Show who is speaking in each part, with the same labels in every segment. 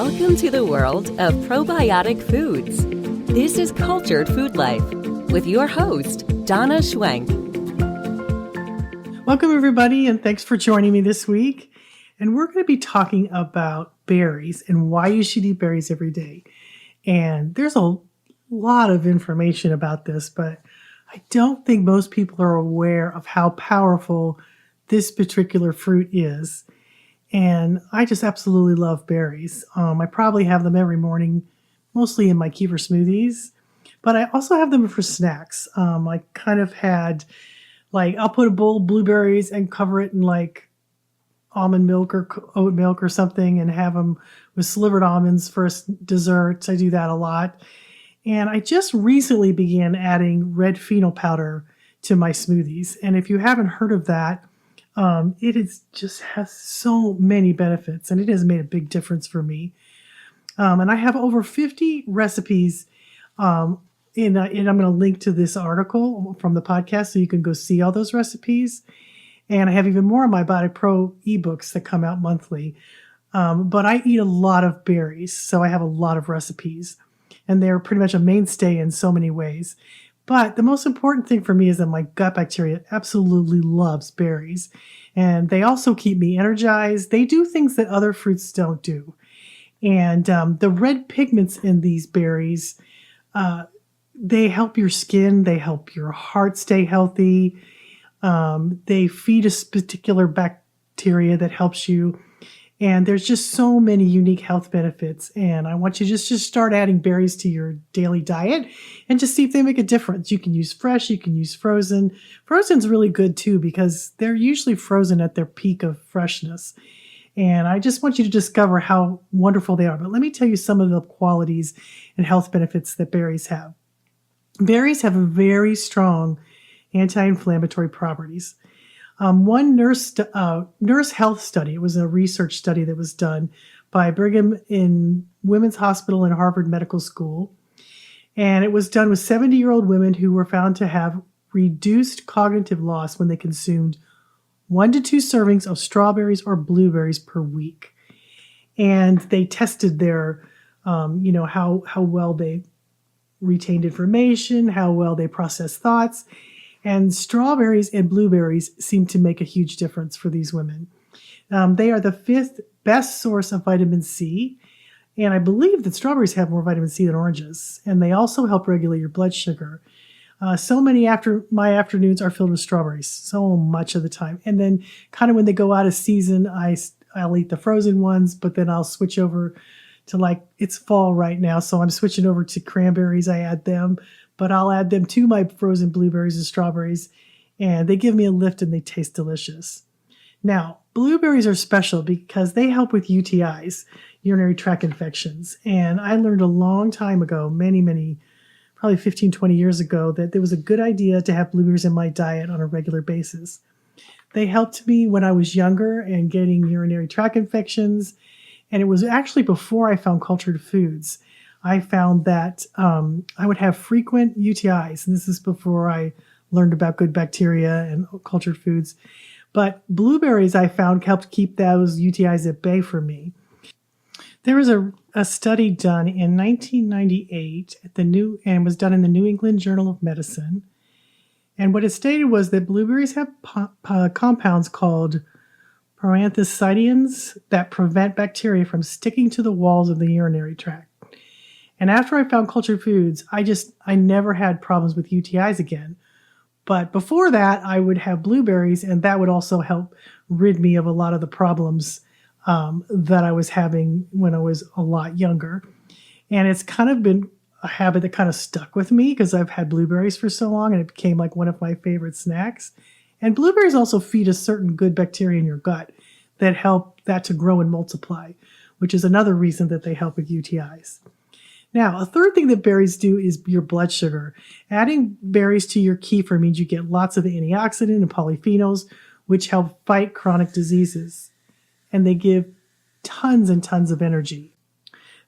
Speaker 1: Welcome to the world of probiotic foods. This is Cultured Food Life with your host, Donna Schwenk.
Speaker 2: Welcome, everybody, and thanks for joining me this week. And we're going to be talking about berries and why you should eat berries every day. And there's a lot of information about this, but I don't think most people are aware of how powerful this particular fruit is. And I just absolutely love berries. I probably have them every morning, mostly in my kefir smoothies, but I also have them for snacks. I kind of had, I'll put a bowl of blueberries and cover it in almond milk or oat milk or something and have them with slivered almonds for dessert. I do that a lot. And I just recently began adding red fennel powder to my smoothies. And if you haven't heard of that, it just has so many benefits, and it has made a big difference for me. And I have over 50 recipes, and I'm going to link to this article from the podcast so you can go see all those recipes. And I have even more of my Body Pro ebooks that come out monthly. But I eat a lot of berries, so I have a lot of recipes, and they're pretty much a mainstay in so many ways. But the most important thing for me is that my gut bacteria absolutely loves berries. And they also keep me energized. They do things that other fruits don't do. And the red pigments in these berries, they help your skin. They help your heart stay healthy. They feed a particular bacteria that helps you. And there's just so many unique health benefits. And I want you to just start adding berries to your daily diet and just see if they make a difference. You can use fresh, you can use frozen. Frozen's really good too because they're usually frozen at their peak of freshness. And I just want you to discover how wonderful they are. But let me tell you some of the qualities and health benefits that berries have. Berries have a very strong anti-inflammatory properties. One nurse health study, it was a research study that was done by Brigham and Women's Hospital and Harvard Medical School. And it was done with 70-year-old women who were found to have reduced cognitive loss when they consumed 1 to 2 servings of strawberries or blueberries per week. And they tested their, how well they retained information, how well they processed thoughts. And strawberries and blueberries seem to make a huge difference for these women. They are the 5th best source of vitamin C. And I believe that strawberries have more vitamin C than oranges. And they also help regulate your blood sugar. So many my afternoons are filled with strawberries, so much of the time. And then kind of when they go out of season, I'll eat the frozen ones, but then I'll switch over to it's fall right now. So I'm switching over to cranberries. I add them. But I'll add them to my frozen blueberries and strawberries, and they give me a lift and they taste delicious. Now, blueberries are special because they help with UTIs, urinary tract infections. And I learned a long time ago, probably 15, 20 years ago, that there was a good idea to have blueberries in my diet on a regular basis. They helped me when I was younger and getting urinary tract infections. And it was actually before I found cultured foods. I found that I would have frequent UTIs, and this is before I learned about good bacteria and cultured foods. But blueberries, I found, helped keep those UTIs at bay for me. There was a study done in 1998 and was done in the New England Journal of Medicine. And what it stated was that blueberries have compounds called proanthocyanins that prevent bacteria from sticking to the walls of the urinary tract. And after I found cultured foods, I never had problems with UTIs again. But before that, I would have blueberries, and that would also help rid me of a lot of the problems that I was having when I was a lot younger. And it's kind of been a habit that kind of stuck with me because I've had blueberries for so long, and it became one of my favorite snacks. And blueberries also feed a certain good bacteria in your gut that help that to grow and multiply, which is another reason that they help with UTIs. Now, a third thing that berries do is your blood sugar. Adding berries to your kefir means you get lots of antioxidant and polyphenols, which help fight chronic diseases. And they give tons and tons of energy.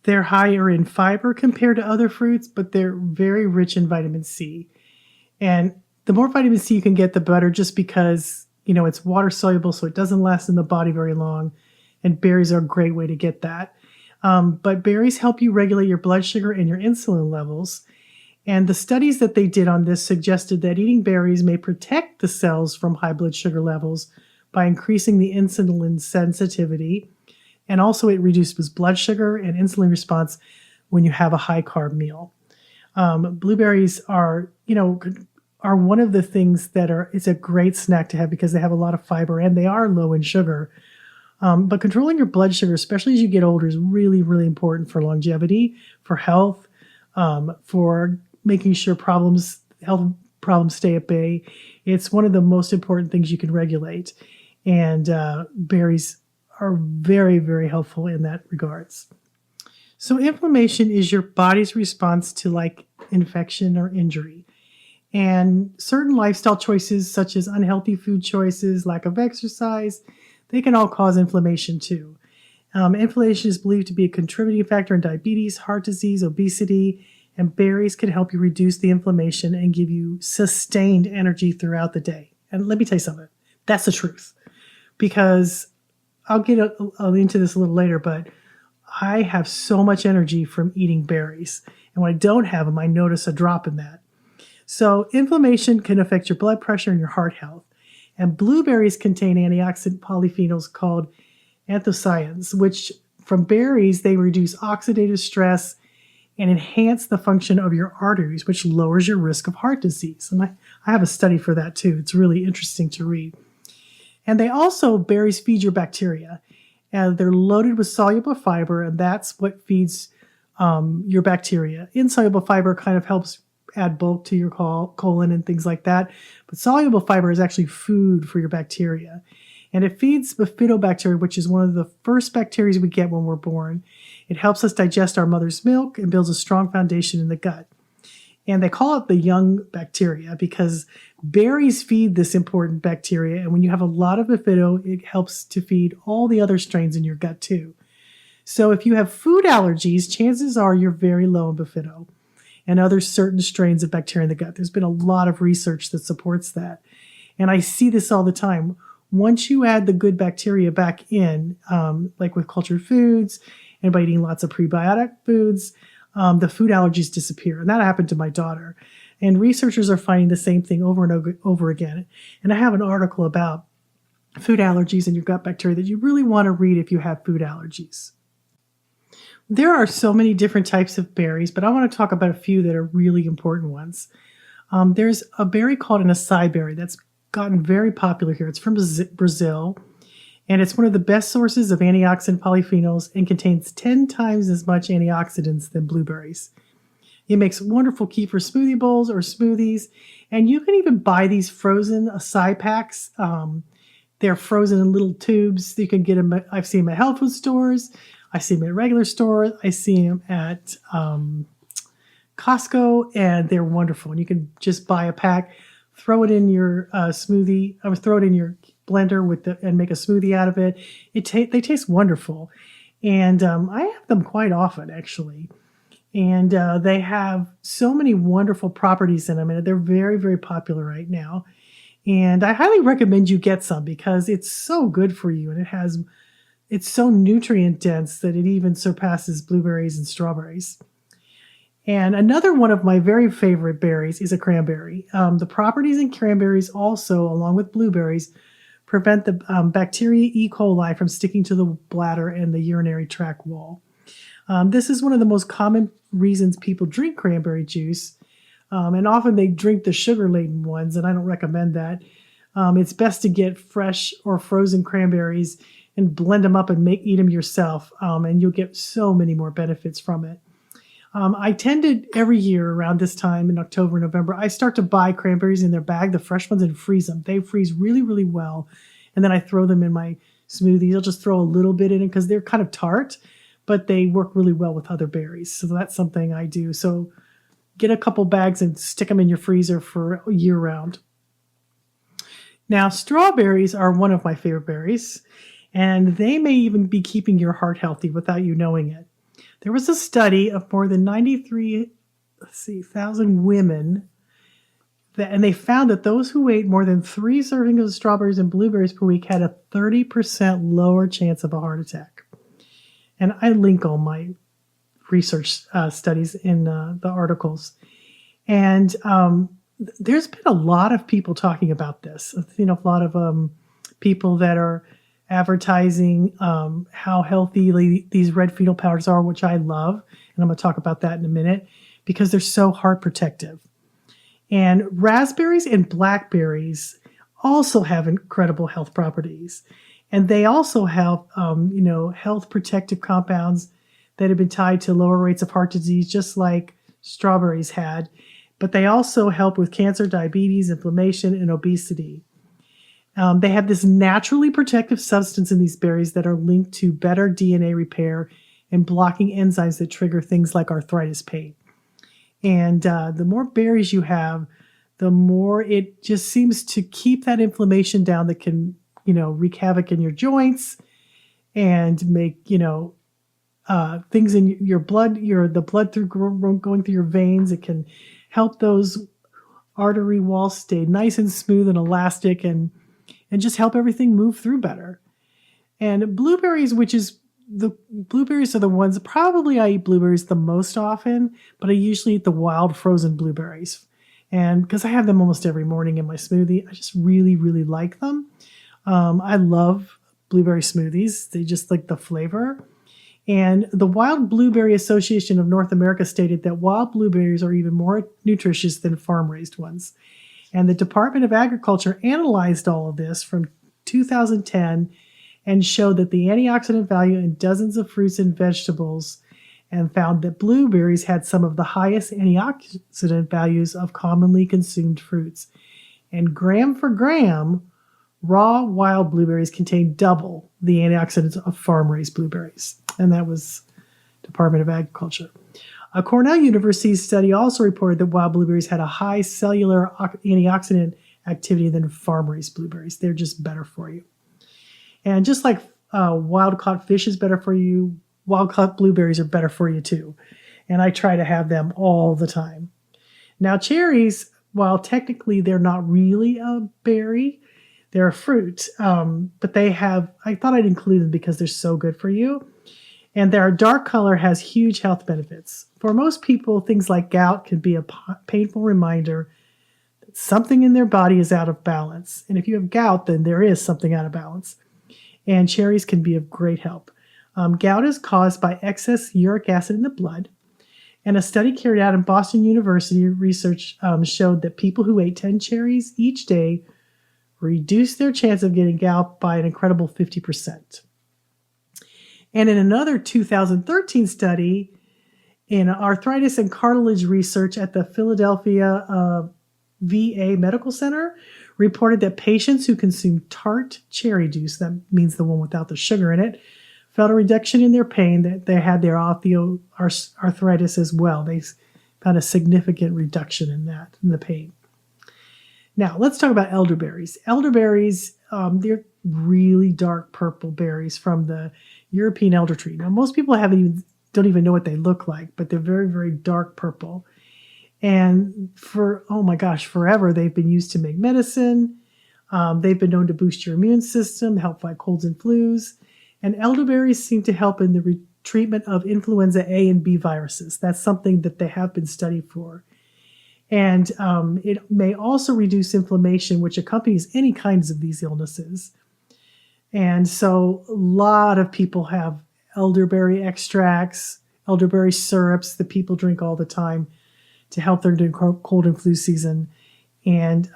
Speaker 2: They're higher in fiber compared to other fruits, but they're very rich in vitamin C. And the more vitamin C you can get, the better, just because, it's water soluble, so it doesn't last in the body very long. And berries are a great way to get that. But berries help you regulate your blood sugar and your insulin levels. And the studies that they did on this suggested that eating berries may protect the cells from high blood sugar levels by increasing the insulin sensitivity. And also it reduces blood sugar and insulin response when you have a high carb meal. Blueberries are one of the things it's a great snack to have because they have a lot of fiber and they are low in sugar. But controlling your blood sugar, especially as you get older, is really, really important for longevity, for health, for making sure health problems stay at bay. It's one of the most important things you can regulate. And berries are very, very helpful in that regards. So inflammation is your body's response to like infection or injury. And certain lifestyle choices, such as unhealthy food choices, lack of exercise, they can all cause inflammation too. Inflammation is believed to be a contributing factor in diabetes, heart disease, obesity, and berries can help you reduce the inflammation and give you sustained energy throughout the day. And let me tell you something, that's the truth. Because I'll get into this a little later, but I have so much energy from eating berries. And when I don't have them, I notice a drop in that. So inflammation can affect your blood pressure and your heart health. And blueberries contain antioxidant polyphenols called anthocyanins, which from berries, they reduce oxidative stress and enhance the function of your arteries, which lowers your risk of heart disease. And I have a study for that too. It's really interesting to read. And berries feed your bacteria. And they're loaded with soluble fiber, and that's what feeds your bacteria. Insoluble fiber kind of helps add bulk to your colon and things like that. But soluble fiber is actually food for your bacteria. And it feeds bifidobacteria, which is one of the first bacteria we get when we're born. It helps us digest our mother's milk and builds a strong foundation in the gut. And they call it the young bacteria because berries feed this important bacteria. And when you have a lot of bifido, it helps to feed all the other strains in your gut too. So if you have food allergies, chances are you're very low in bifido and other certain strains of bacteria in the gut. There's been a lot of research that supports that. And I see this all the time. Once you add the good bacteria back in, like with cultured foods, and by eating lots of prebiotic foods, the food allergies disappear. And that happened to my daughter. And researchers are finding the same thing over and over again. And I have an article about food allergies and your gut bacteria that you really want to read if you have food allergies. There are so many different types of berries, but I want to talk about a few that are really important ones. There's a berry called an acai berry that's gotten very popular here. It's from Brazil, and it's one of the best sources of antioxidant polyphenols and contains 10 times as much antioxidants than blueberries. It makes wonderful kefir smoothie bowls or smoothies, and you can even buy these frozen acai packs. They're frozen in little tubes. You can get them. I've seen them at health food stores. I see them at regular stores. I see them at Costco, and they're wonderful. And you can just buy a pack, throw it in your smoothie, or throw it in your blender and make a smoothie out of it. They taste wonderful, and I have them quite often actually. And they have so many wonderful properties in them, and they're very, very popular right now. And I highly recommend you get some because it's so good for you, and it's so nutrient dense that it even surpasses blueberries and strawberries. And another one of my very favorite berries is a cranberry. The properties in cranberries also, along with blueberries, prevent the bacteria E. coli from sticking to the bladder and the urinary tract wall. This is one of the most common reasons people drink cranberry juice. And often they drink the sugar-laden ones, and I don't recommend that. It's best to get fresh or frozen cranberries and blend them up and eat them yourself, and you'll get so many more benefits from it. I tend to, every year around this time in October, November, I start to buy cranberries in their bag, the fresh ones, and freeze them. They freeze really, really well, and then I throw them in my smoothies. I'll just throw a little bit in it because they're kind of tart, but they work really well with other berries. So that's something I do. So get a couple bags and stick them in your freezer for year round. Now, strawberries are one of my favorite berries, and they may even be keeping your heart healthy without you knowing it. There was a study of more than 93,000 women, and they found that those who ate more than 3 servings of strawberries and blueberries per week had a 30% lower chance of a heart attack. And I link all my research studies in the articles. And there's been a lot of people talking about this. A lot of people that are advertising how healthy these red fetal powders are, which I love. And I'm going to talk about that in a minute because they're so heart protective. And raspberries and blackberries also have incredible health properties. And they also have, health protective compounds that have been tied to lower rates of heart disease, just like strawberries had. But they also help with cancer, diabetes, inflammation, and obesity. They have this naturally protective substance in these berries that are linked to better DNA repair and blocking enzymes that trigger things like arthritis pain. And the more berries you have, the more it just seems to keep that inflammation down that can, wreak havoc in your joints and make, things in your blood, the blood going through your veins. It can help those artery walls stay nice and smooth and elastic and just help everything move through better. And blueberries, the blueberries are the ones, probably I eat blueberries the most often, but I usually eat the wild frozen blueberries. And because I have them almost every morning in my smoothie, I just really, really like them. I love blueberry smoothies. They just like the flavor. And the Wild Blueberry Association of North America stated that wild blueberries are even more nutritious than farm-raised ones. And the Department of Agriculture analyzed all of this from 2010 and showed that the antioxidant value in dozens of fruits and vegetables and found that blueberries had some of the highest antioxidant values of commonly consumed fruits. And gram for gram, raw wild blueberries contain double the antioxidants of farm-raised blueberries. And that was Department of Agriculture. A Cornell University study also reported that wild blueberries had a high cellular antioxidant activity than farm-raised blueberries. They're just better for you. And just like wild-caught fish is better for you, wild-caught blueberries are better for you too. And I try to have them all the time. Now, cherries, while technically they're not really a berry, they're a fruit. But I thought I'd include them because they're so good for you. And their dark color has huge health benefits. For most people, things like gout can be a painful reminder that something in their body is out of balance. And if you have gout, then there is something out of balance. And cherries can be of great help. Gout is caused by excess uric acid in the blood. And a study carried out in Boston University research showed that people who ate 10 cherries each day reduced their chance of getting gout by an incredible 50%. And in another 2013 study in arthritis and cartilage research at the Philadelphia VA Medical Center, reported that patients who consumed tart cherry juice, that means the one without the sugar in it, felt a reduction in their pain, that they had their osteoarthritis as well. They found a significant reduction in the pain. Now, let's talk about elderberries. Elderberries, they're really dark purple berries from the European elder tree. Now, most people don't even know what they look like, but they're very, very dark purple. And forever they've been used to make medicine. They've been known to boost your immune system, help fight colds and flus. And elderberries seem to help in the treatment of influenza A and B viruses. That's something that they have been studied for. And it may also reduce inflammation, which accompanies any kinds of these illnesses. And so a lot of people have elderberry extracts, elderberry syrups that people drink all the time to help them during cold and flu season. And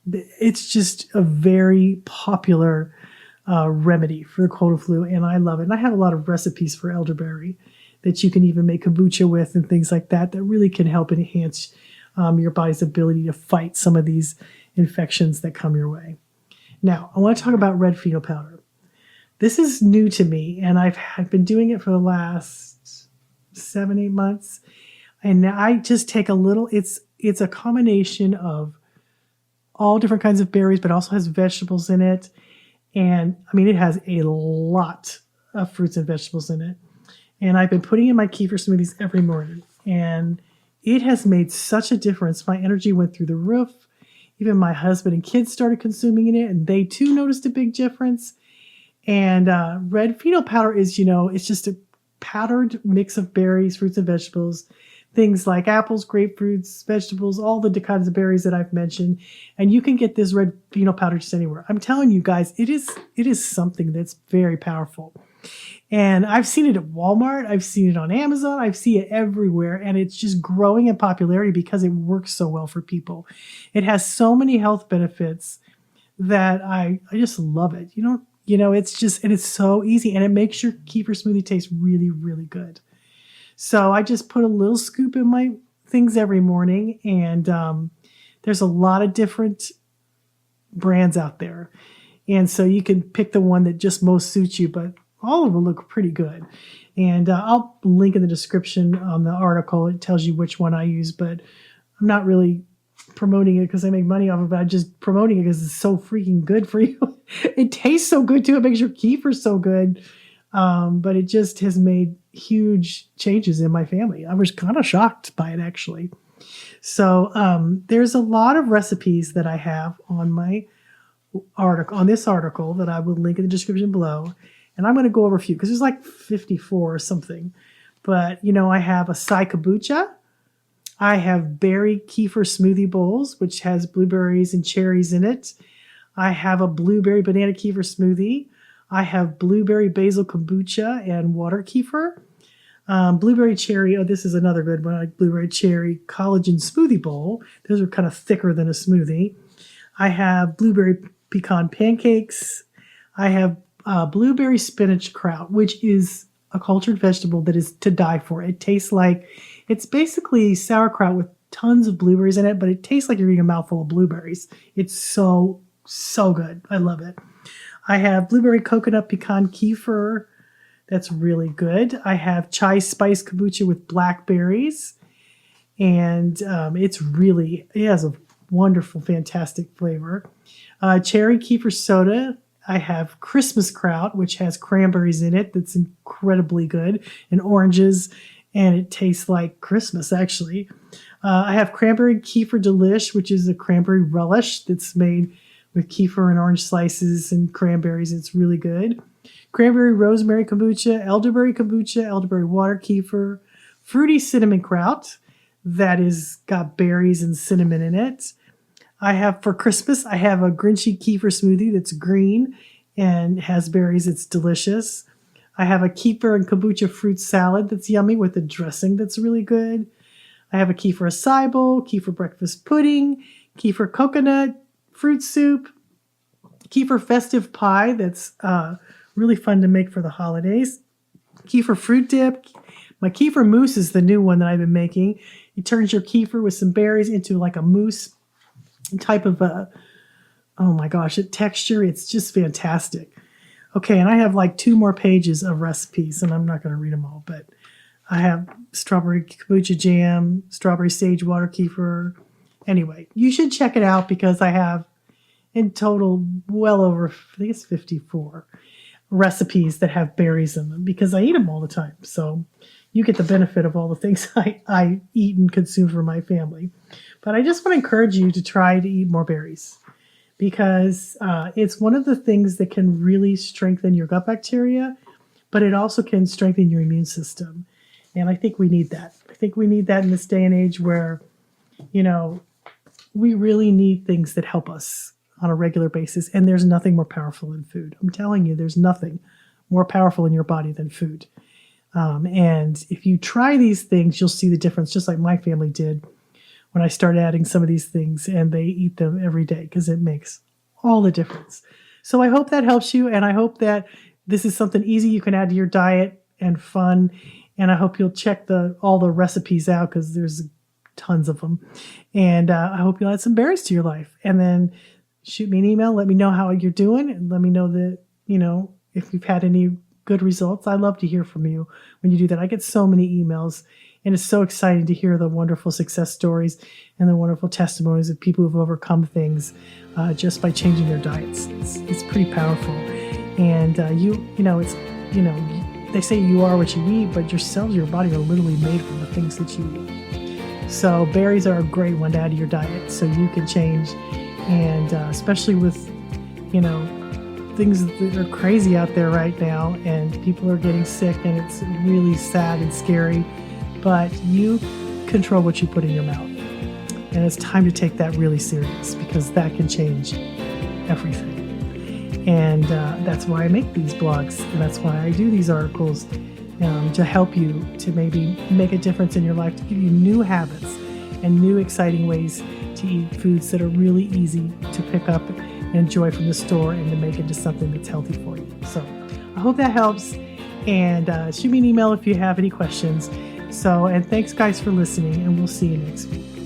Speaker 2: it's just a very popular remedy for the cold and flu, and I love it. And I have a lot of recipes for elderberry that you can even make kombucha with and things like that really can help enhance your body's ability to fight some of these infections that come your way. Now, I want to talk about red fetal powder. This is new to me, and I've been doing it for the last 7-8 months. And I just take a little, it's a combination of all different kinds of berries, but also has vegetables in it. And it has a lot of fruits and vegetables in it. And I've been putting in my kefir smoothies every morning. And it has made such a difference. My energy went through the roof. Even my husband and kids started consuming it, and they too noticed a big difference. And red fetal powder is, it's just a powdered mix of berries, fruits, and vegetables. Things like apples, grapefruits, vegetables, all the kinds of berries that I've mentioned. And you can get this red fetal powder just anywhere. I'm telling you guys, it is something that's very powerful. And I've seen it at Walmart. I've seen it on Amazon. I've seen it everywhere. And it's just growing in popularity because it works so well for people. It has so many health benefits that I just love it. It's just, and it's so easy. And it makes your kefir smoothie taste really, really good. So I just put a little scoop in my things every morning. And there's a lot of different brands out there. And so you can pick the one that just most suits you. But all of them look pretty good. And I'll link in the description on the article. It tells you which one I use, but I'm not really promoting it because I make money off of it. I'm just promoting it because it's so freaking good for you. It tastes so good too. It makes your kefir so good. But it just has made huge changes in my family. I was kind of shocked by it, actually. So there's a lot of recipes that I have on my article, on this article, that I will link in the description below. And I'm going to go over a few because there's like 54 or something. But, I have acai kombucha. I have berry kefir smoothie bowls, which has blueberries and cherries in it. I have a blueberry banana kefir smoothie. I have blueberry basil kombucha and water kefir. Blueberry cherry, this is another good one, like blueberry cherry collagen smoothie bowl. Those are kind of thicker than a smoothie. I have blueberry pecan pancakes. I have blueberry spinach kraut, which is a cultured vegetable that is to die for. It tastes like, it's basically sauerkraut with tons of blueberries in it, but it tastes like you're eating a mouthful of blueberries. It's so, so good. I love it. I have blueberry coconut pecan kefir. That's really good. I have chai spice kombucha with blackberries. And it has a wonderful, fantastic flavor. Cherry kefir soda. I have Christmas kraut, which has cranberries in it. That's incredibly good. And oranges. And it tastes like Christmas, actually. I have cranberry kefir delish, which is a cranberry relish that's made with kefir and orange slices and cranberries. It's really good. Cranberry rosemary kombucha, elderberry water kefir, fruity cinnamon kraut that is got berries and cinnamon in it. I have, for Christmas, I have a Grinchy kefir smoothie that's green and has berries. It's delicious. I have a kefir and kombucha fruit salad that's yummy with a dressing that's really good. I have a kefir acai bowl, kefir breakfast pudding, kefir coconut fruit soup, kefir festive pie that's really fun to make for the holidays, kefir fruit dip. My kefir mousse is the new one that I've been making. It turns your kefir with some berries into like a mousse type of a texture. It's just fantastic. Okay, and I have like 2 more pages of recipes, and I'm not going to read them all, but I have strawberry kombucha jam, strawberry sage water kefir. Anyway, you should check it out because I have in total well over, I think it's 54 recipes that have berries in them because I eat them all the time. So you get the benefit of all the things I eat and consume for my family. But I just want to encourage you to try to eat more berries because it's one of the things that can really strengthen your gut bacteria, but it also can strengthen your immune system. And I think we need that. I think we need that in this day and age where, we really need things that help us on a regular basis. And there's nothing more powerful than food. I'm telling you, there's nothing more powerful in your body than food. And if you try these things, you'll see the difference, just like my family did when I started adding some of these things, and they eat them every day because it makes all the difference. So I hope that helps you, and I hope that this is something easy you can add to your diet and fun. And I hope you'll check all the recipes out because there's tons of them. And I hope you'll add some berries to your life. And then shoot me an email. Let me know how you're doing, and let me know that, if you've had any good results. I love to hear from you when you do that. I get so many emails, and it's so exciting to hear the wonderful success stories and the wonderful testimonies of people who've overcome things just by changing their diets. It's pretty powerful. And they say you are what you eat, but your cells, your body are literally made from the things that you eat. So berries are a great one to add to your diet so you can change. And especially with, things that are crazy out there right now, and people are getting sick, and it's really sad and scary. But you control what you put in your mouth. And it's time to take that really serious, because that can change everything. And that's why I make these blogs, and that's why I do these articles, to help you to maybe make a difference in your life, to give you new habits and new exciting ways to eat foods that are really easy to pick up and enjoy from the store, and to make it into something that's healthy for you. So I hope that helps, and shoot me an email if you have any questions. And thanks guys for listening, and we'll see you next week.